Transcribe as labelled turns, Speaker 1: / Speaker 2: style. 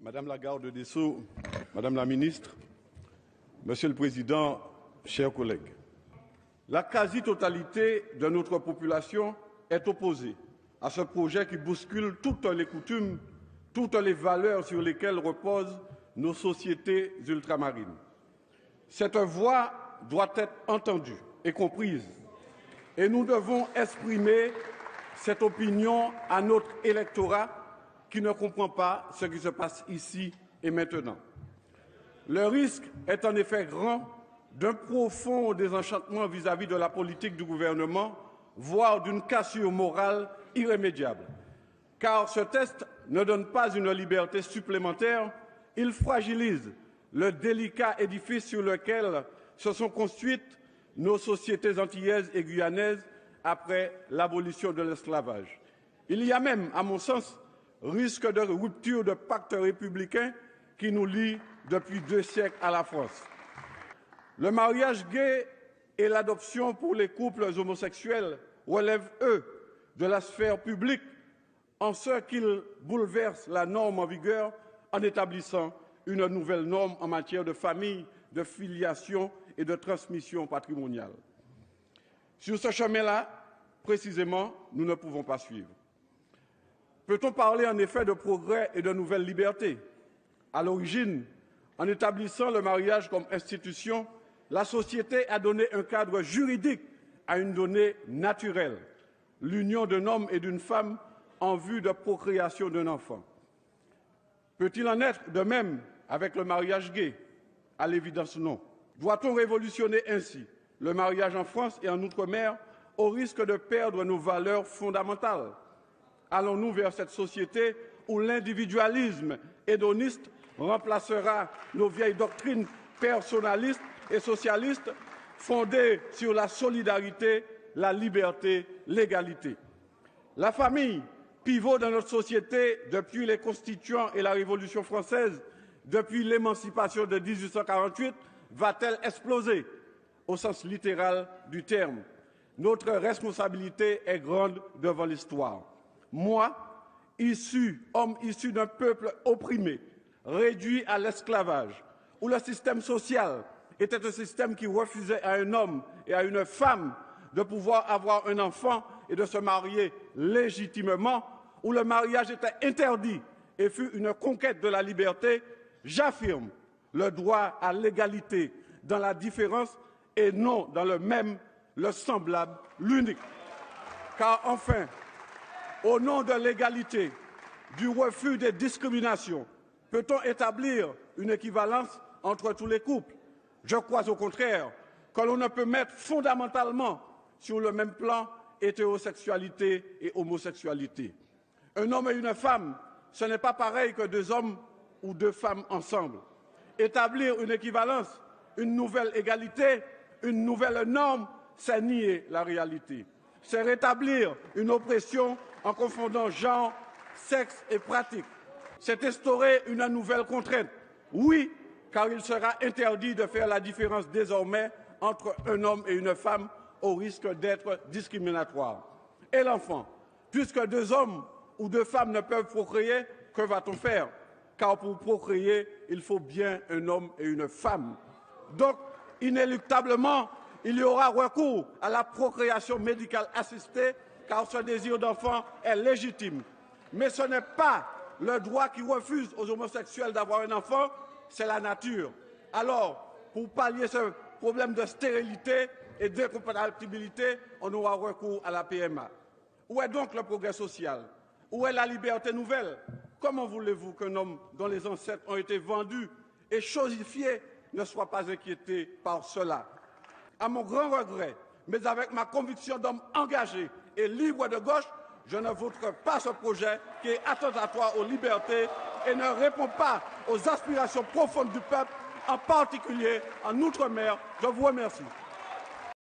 Speaker 1: Madame la garde des Sceaux, Madame la ministre, Monsieur le Président, chers collègues, la quasi-totalité de notre population est opposée à ce projet qui bouscule toutes les coutumes, toutes les valeurs sur lesquelles reposent nos sociétés ultramarines. Cette voix doit être entendue et comprise, et nous devons exprimer cette opinion à notre électorat qui ne comprend pas ce qui se passe ici et maintenant. Le risque est en effet grand d'un profond désenchantement vis-à-vis de la politique du gouvernement, voire d'une cassure morale irrémédiable. Car ce texte ne donne pas une liberté supplémentaire, il fragilise le délicat édifice sur lequel se sont construites nos sociétés antillaises et guyanaises après l'abolition de l'esclavage. Il y a même, à mon sens, risque de rupture de pacte républicain qui nous lie depuis 2 siècles à la France. Le mariage gay et l'adoption pour les couples homosexuels relèvent, eux, de la sphère publique en ce qu'ils bouleversent la norme en vigueur en établissant une nouvelle norme en matière de famille, de filiation et de transmission patrimoniale. Sur ce chemin-là, précisément, nous ne pouvons pas suivre. Peut-on parler en effet de progrès et de nouvelles libertés? À l'origine, en établissant le mariage comme institution, la société a donné un cadre juridique à une donnée naturelle, l'union d'un homme et d'une femme en vue de procréation d'un enfant. Peut-il en être de même avec le mariage gay? À l'évidence, non. Doit-on révolutionner ainsi le mariage en France et en Outre-mer au risque de perdre nos valeurs fondamentales? Allons-nous vers cette société où l'individualisme hédoniste remplacera nos vieilles doctrines personnalistes et socialistes fondées sur la solidarité, la liberté, l'égalité? La famille, pivot dans notre société depuis les constituants et la Révolution française, depuis l'émancipation de 1848, va-t-elle exploser au sens littéral du terme? Notre responsabilité est grande devant l'histoire. Moi, homme issu d'un peuple opprimé, réduit à l'esclavage, où le système social était un système qui refusait à un homme et à une femme de pouvoir avoir un enfant et de se marier légitimement, où le mariage était interdit et fut une conquête de la liberté, j'affirme le droit à l'égalité dans la différence et non dans le même, le semblable, l'unique. Car enfin, au nom de l'égalité, du refus des discriminations, peut-on établir une équivalence entre tous les couples? Je crois au contraire que l'on ne peut mettre fondamentalement sur le même plan hétérosexualité et homosexualité. Un homme et une femme, ce n'est pas pareil que 2 hommes ou 2 femmes ensemble. Établir une équivalence, une nouvelle égalité, une nouvelle norme, c'est nier la réalité. C'est rétablir une oppression en confondant genre, sexe et pratique. C'est instaurer une nouvelle contrainte. Oui, car il sera interdit de faire la différence désormais entre un homme et une femme au risque d'être discriminatoire. Et l'enfant, puisque 2 hommes ou 2 femmes ne peuvent procréer, que va-t-on faire? Car pour procréer, il faut bien un homme et une femme. Donc, inéluctablement, il y aura recours à la procréation médicale assistée, car ce désir d'enfant est légitime. Mais ce n'est pas le droit qui refuse aux homosexuels d'avoir un enfant, c'est la nature. Alors, pour pallier ce problème de stérilité et d'incompatibilité, on aura recours à la PMA. Où est donc le progrès social? Où est la liberté nouvelle? Comment voulez-vous qu'un homme dont les ancêtres ont été vendus et chosifiés ne soit pas inquiété par cela? À mon grand regret, mais avec ma conviction d'homme engagé et libre de gauche, je ne voterai pas ce projet qui est attentatoire aux libertés et ne répond pas aux aspirations profondes du peuple, en particulier en Outre-mer. Je vous remercie.